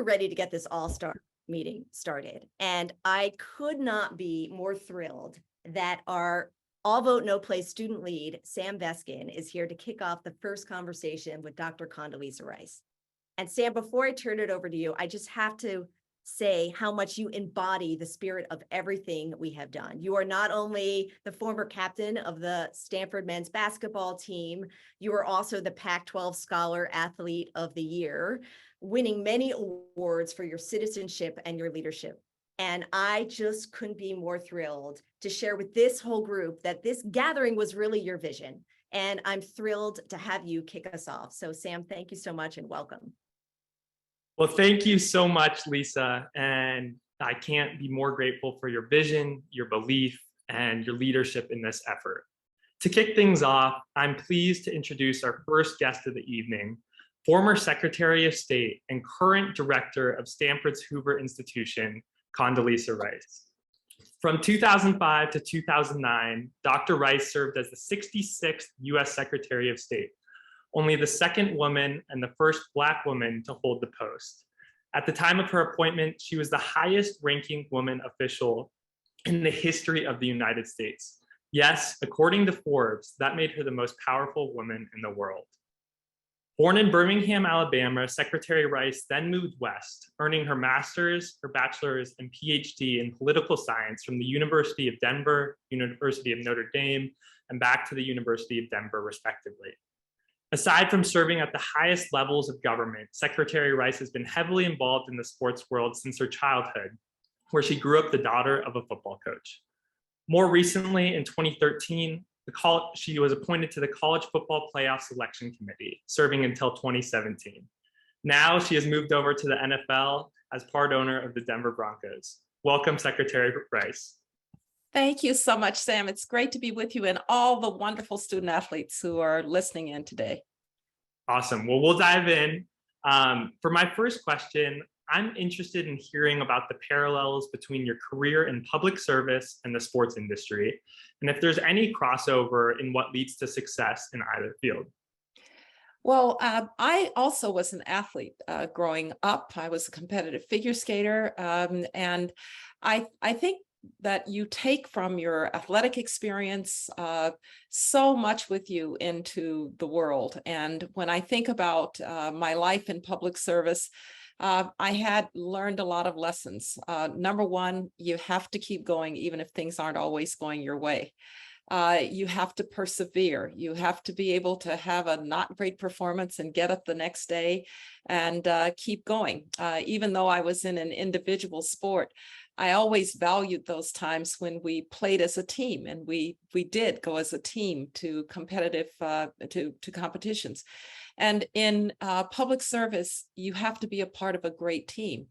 we're ready to get this all-star meeting started. And I could not be more thrilled that our all vote no play student lead, Sam Beskind, is here to kick off the first conversation with Dr. Condoleezza Rice. And Sam, before I turn it over to you, I just have to say how much you embody the spirit of everything we have done. You are not only the former captain of the Stanford men's basketball team, you are also the Pac-12 Scholar Athlete of the Year, winning many awards for your citizenship and your leadership. And I just couldn't be more thrilled to share with this whole group that this gathering was really your vision. And I'm thrilled to have you kick us off. So Sam, thank you so much and welcome. Well, thank you so much, Lisa. And I can't be more grateful for your vision, your belief, and your leadership in this effort. To kick things off, I'm pleased to introduce our first guest of the evening, former Secretary of State and current director of Stanford's Hoover Institution, Condoleezza Rice. From 2005 to 2009, Dr. Rice served as the 66th US Secretary of State, only the second woman and the first Black woman to hold the post. At the time of her appointment, she was the highest ranking woman official in the history of the United States. Yes, according to Forbes, that made her the most powerful woman in the world. Born in Birmingham, Alabama, Secretary Rice then moved west, earning her master's, her bachelor's, and PhD in political science from the University of Denver, University of Notre Dame, and back to the University of Denver, respectively. Aside from serving at the highest levels of government, Secretary Rice has been heavily involved in the sports world since her childhood, where she grew up the daughter of a football coach. More recently, in 2013, she was appointed to the College Football Playoff Selection Committee, serving until 2017. Now she has moved over to the NFL as part owner of the Denver Broncos. Welcome, Secretary Rice. Thank you so much, Sam. It's great to be with you and all the wonderful student athletes who are listening in today. Awesome. Well, we'll dive in. For my first question, I'm interested in hearing about the parallels between your career in public service and the sports industry, and if there's any crossover in what leads to success in either field. Well, I also was an athlete growing up. I was a competitive figure skater, and I think that you take from your athletic experience so much with you into the world. And when I think about my life in public service, I had learned a lot of lessons. Number one, you have to keep going even if things aren't always going your way. You have to persevere. You have to be able to have a not great performance and get up the next day and keep going. Even though I was in an individual sport, I always valued those times when we played as a team, and we did go as a team to competitive to competitions. And in public service, you have to be a part of a great team.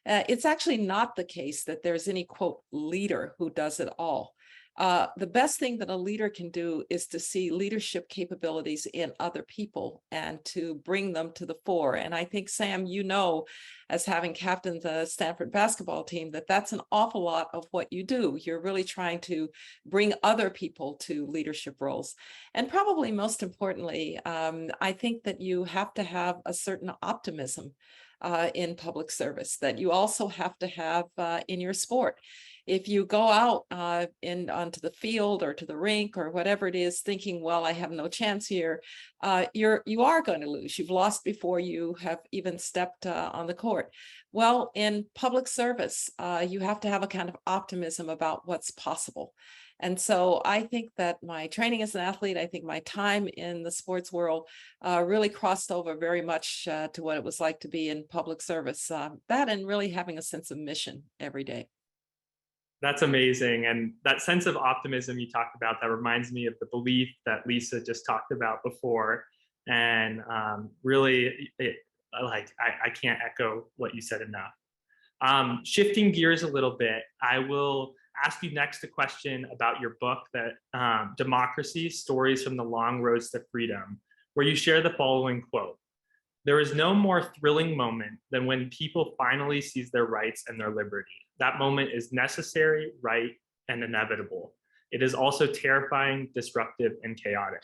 It's actually not the case that there's any, quote, leader who does it all. The best thing that a leader can do is to see leadership capabilities in other people and to bring them to the fore. And I think, Sam, you know, as having captained the Stanford basketball team, that that's an awful lot of what you do. You're really trying to bring other people to leadership roles. And probably most importantly, I think that you have to have a certain optimism in public service that you also have to have in your sport. If you go out onto the field or to the rink or whatever it is thinking, well, I have no chance here, you are going to lose. You've lost before you have even stepped on the court. Well, in public service, you have to have a kind of optimism about what's possible. And so I think that my training as an athlete, I think my time in the sports world really crossed over very much to what it was like to be in public service. That and really having a sense of mission every day. That's amazing. And that sense of optimism you talked about, that reminds me of the belief that Lisa just talked about before. And really, I can't echo what you said enough. Shifting gears a little bit, I will ask you next a question about your book, that Democracy, Stories from the Long Roads to Freedom, where you share the following quote: "There is no more thrilling moment than when people finally seize their rights and their liberty. That moment is necessary, right, and inevitable. It is also terrifying, disruptive, and chaotic."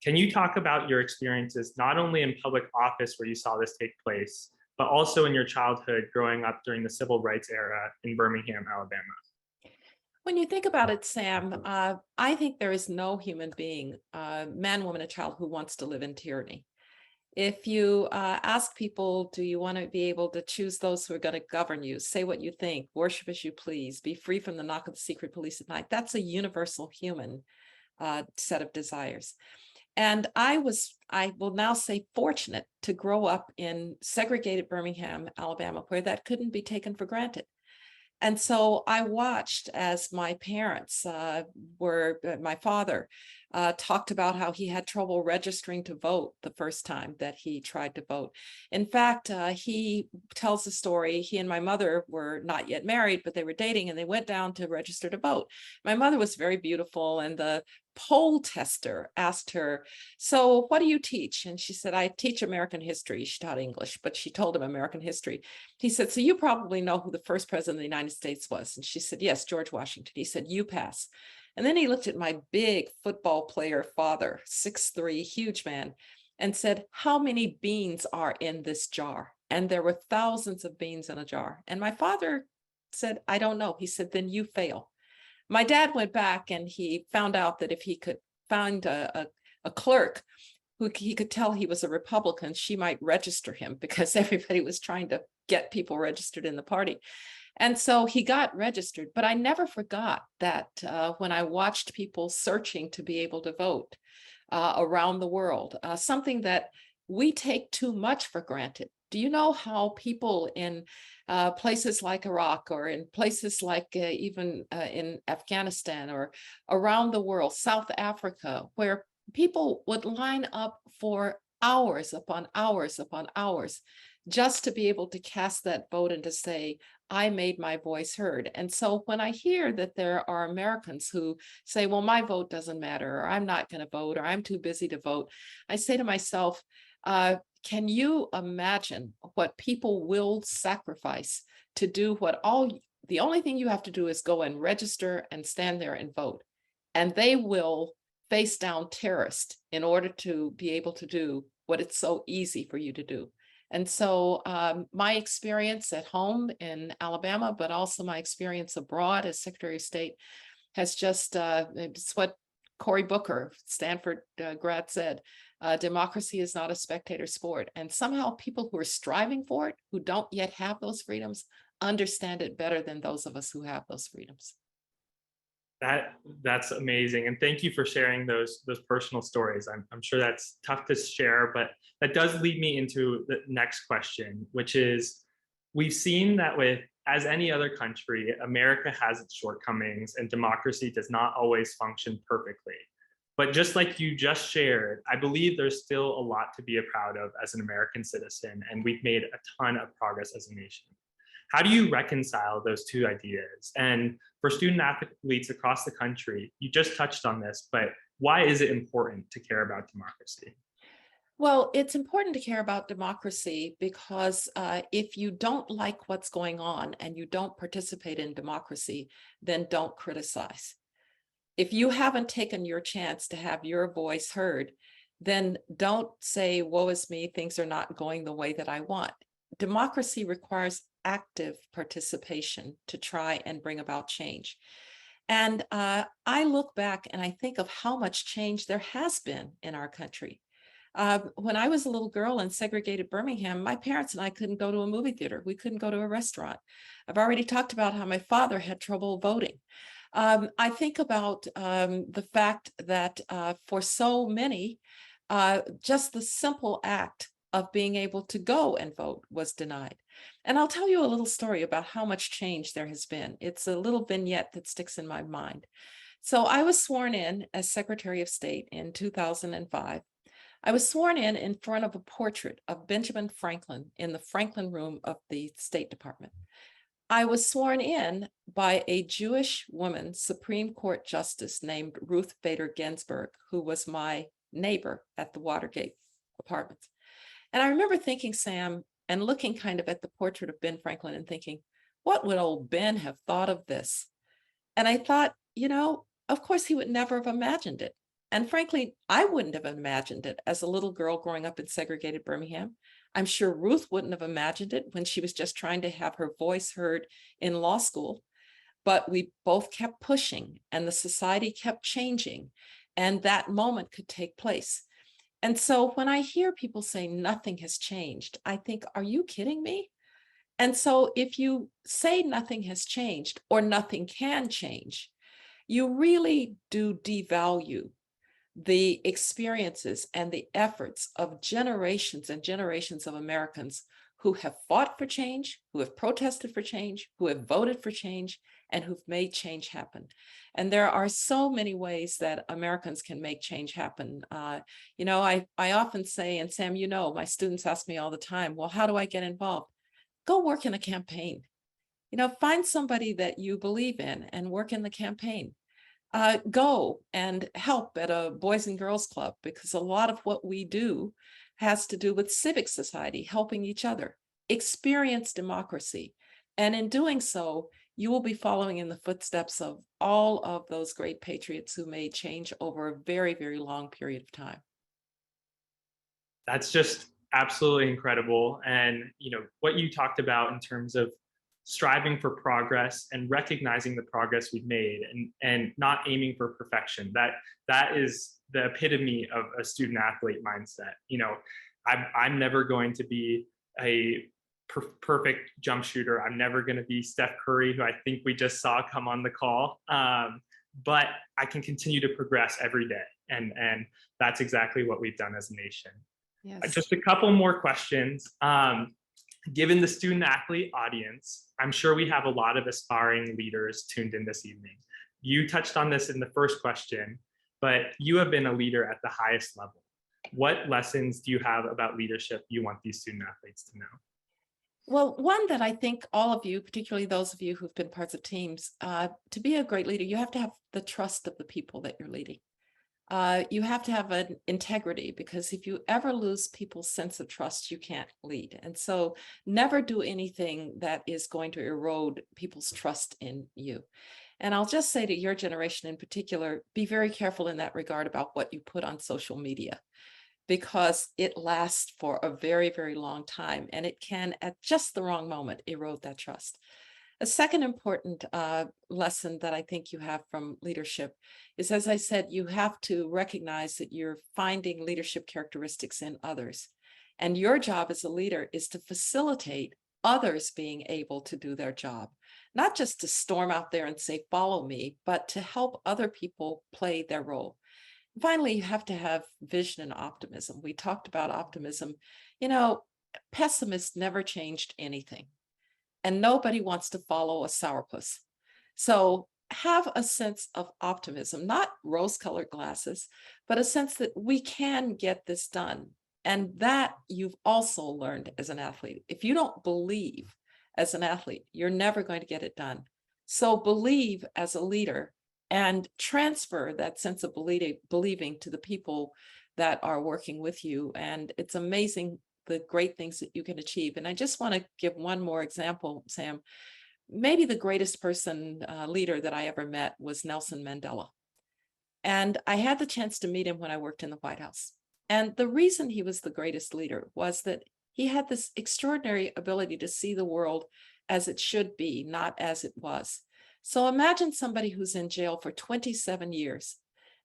Can you talk about your experiences, not only in public office where you saw this take place, but also in your childhood growing up during the civil rights era in Birmingham, Alabama? When you think about it, Sam, I think there is no human being, man, woman, and child, who wants to live in tyranny. If you ask people, do you want to be able to choose those who are going to govern you, say what you think, worship as you please, be free from the knock of the secret police at night? That's a universal human set of desires. And I will now say, fortunate to grow up in segregated Birmingham, Alabama, where that couldn't be taken for granted. And so I watched as my parents my father talked about how he had trouble registering to vote the first time that he tried to vote. In fact, he tells the story, he and my mother were not yet married, but they were dating, and they went down to register to vote. My mother was very beautiful, and the poll tester asked her, so what do you teach? And she said, I teach American history. She taught English, but she told him American history. He said, so you probably know who the first president of the United States was. And she said, yes, George Washington. He said, you pass. And then he looked at my big football player father, 6'3", huge man, and said, how many beans are in this jar? And there were thousands of beans in a jar. And my father said, I don't know. He said, then you fail. My dad went back and he found out that if he could find a clerk who he could tell he was a Republican, she might register him, because everybody was trying to get people registered in the party. And so he got registered. But I never forgot that when I watched people searching to be able to vote around the world, something that we take too much for granted. Do you know how people in places like Iraq, or in places like even in Afghanistan, or around the world, South Africa, where people would line up for hours upon hours upon hours just to be able to cast that vote and to say, I made my voice heard? And so when I hear that there are Americans who say, well, my vote doesn't matter, or I'm not going to vote, or I'm too busy to vote, I say to myself, can you imagine what people will sacrifice to do the only thing you have to do is go and register and stand there and vote. And they will face down terrorists in order to be able to do what it's so easy for you to do. And so my experience at home in Alabama, but also my experience abroad as Secretary of State, has just, it's what Cory Booker, Stanford grad, said, democracy is not a spectator sport. And somehow people who are striving for it, who don't yet have those freedoms, understand it better than those of us who have those freedoms. That's amazing, and thank you for sharing those personal stories. I'm sure that's tough to share, but that does lead me into the next question, which is, we've seen that as any other country, America has its shortcomings, and democracy does not always function perfectly. But just like you just shared, I believe there's still a lot to be proud of as an American citizen, and we've made a ton of progress as a nation. How do you reconcile those two ideas? And for student athletes across the country, you just touched on this, but why is it important to care about democracy? Well, it's important to care about democracy because if you don't like what's going on and you don't participate in democracy, then don't criticize. If you haven't taken your chance to have your voice heard, then don't say, woe is me, things are not going the way that I want. Democracy requires active participation to try and bring about change. And I look back and I think of how much change there has been in our country. When I was a little girl in segregated Birmingham, my parents and I couldn't go to a movie theater. We couldn't go to a restaurant. I've already talked about how my father had trouble voting. I think about the fact that for so many, just the simple act of being able to go and vote was denied. And I'll tell you a little story about how much change there has been. It's a little vignette that sticks in my mind. So I was sworn in as Secretary of State in 2005. I was sworn in front of a portrait of Benjamin Franklin in the Franklin Room of the State Department. I was sworn in by a Jewish woman, Supreme Court Justice named Ruth Bader Ginsburg, who was my neighbor at the Watergate apartments. And I remember thinking, Sam, and looking kind of at the portrait of Ben Franklin and thinking, what would old Ben have thought of this? And I thought, of course he would never have imagined it. And frankly, I wouldn't have imagined it as a little girl growing up in segregated Birmingham. I'm sure Ruth wouldn't have imagined it when she was just trying to have her voice heard in law school. But we both kept pushing, and the society kept changing, and that moment could take place. And so when I hear people say nothing has changed, I think, are you kidding me? And so if you say nothing has changed or nothing can change, you really do devalue the experiences and the efforts of generations and generations of Americans who have fought for change, who have protested for change, who have voted for change, and who've made change happen. And there are so many ways that Americans can make change happen. I often say, and Sam, my students ask me all the time, well, how do I get involved? Go work in a campaign. Find somebody that you believe in and work in the campaign. Go and help at a Boys and Girls Club, because a lot of what we do has to do with civic society, helping each other, experience democracy. And in doing so, you will be following in the footsteps of all of those great patriots who made change over a very, very long period of time. That's just absolutely incredible. And what you talked about in terms of striving for progress and recognizing the progress we've made, and not aiming for perfection, that is the epitome of a student athlete mindset. I'm never going to be a perfect jump shooter. I'm never going to be Steph Curry, who I think we just saw come on the call. But I can continue to progress every day. And that's exactly what we've done as a nation. Yes. Just a couple more questions. Given the student athlete audience, I'm sure we have a lot of aspiring leaders tuned in this evening. You touched on this in the first question, but you have been a leader at the highest level. What lessons do you have about leadership you want these student athletes to know? Well, one that I think all of you, particularly those of you who've been parts of teams, to be a great leader, you have to have the trust of the people that you're leading. You have to have an integrity, because if you ever lose people's sense of trust, you can't lead. And so never do anything that is going to erode people's trust in you. And I'll just say to your generation in particular, be very careful in that regard about what you put on social media, because it lasts for a very, very long time, and it can, at just the wrong moment, erode that trust. A second important lesson that I think you have from leadership is, as I said, you have to recognize that you're finding leadership characteristics in others. And your job as a leader is to facilitate others being able to do their job, not just to storm out there and say, follow me, but to help other people play their role. And finally, you have to have vision and optimism. We talked about optimism. Pessimists never changed anything. And nobody wants to follow a sourpuss. So have a sense of optimism, not rose-colored glasses, but a sense that we can get this done. And that you've also learned as an athlete. If you don't believe as an athlete, you're never going to get it done. So believe as a leader and transfer that sense of believing to the people that are working with you. And it's amazing the great things that you can achieve. And I just want to give one more example, Sam. Maybe the greatest leader that I ever met was Nelson Mandela. And I had the chance to meet him when I worked in the White House. And the reason he was the greatest leader was that he had this extraordinary ability to see the world as it should be, not as it was. So imagine somebody who's in jail for 27 years.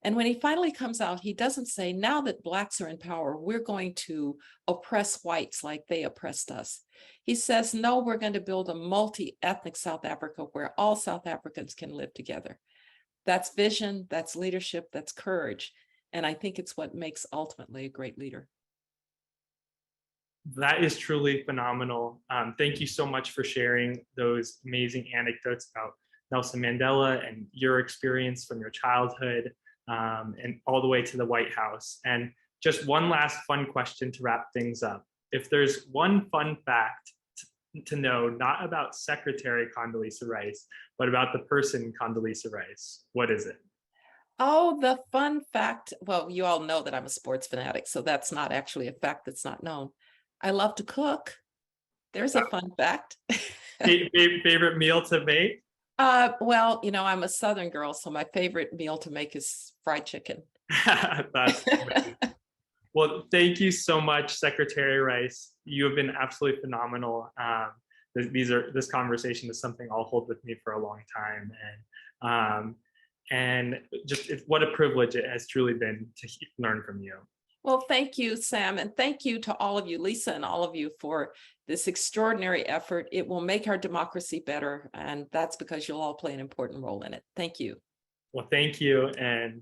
And when he finally comes out, he doesn't say, now that Blacks are in power, we're going to oppress whites like they oppressed us. He says, no, we're going to build a multi-ethnic South Africa where all South Africans can live together. That's vision, that's leadership, that's courage. And I think it's what makes ultimately a great leader. That is truly phenomenal. Thank you so much for sharing those amazing anecdotes about Nelson Mandela and your experience from your childhood. And all the way to the White House. And just one last fun question to wrap things up. If there's one fun fact to know, not about Secretary Condoleezza Rice, but about the person Condoleezza Rice, what is it? Oh, the fun fact. Well, you all know that I'm a sports fanatic, so that's not actually a fact that's not known. I love to cook. There's a fun fact. Favorite meal to make? Well, I'm a Southern girl, so my favorite meal to make is fried chicken. That's Well, thank you so much, Secretary Rice. You have been absolutely phenomenal. This conversation is something I'll hold with me for a long time, and what a privilege it has truly been to learn from you. Well, thank you, Sam, and thank you to all of you, Lisa, and all of you for this extraordinary effort. It will make our democracy better, and that's because you'll all play an important role in it. Thank you. Well, thank you, and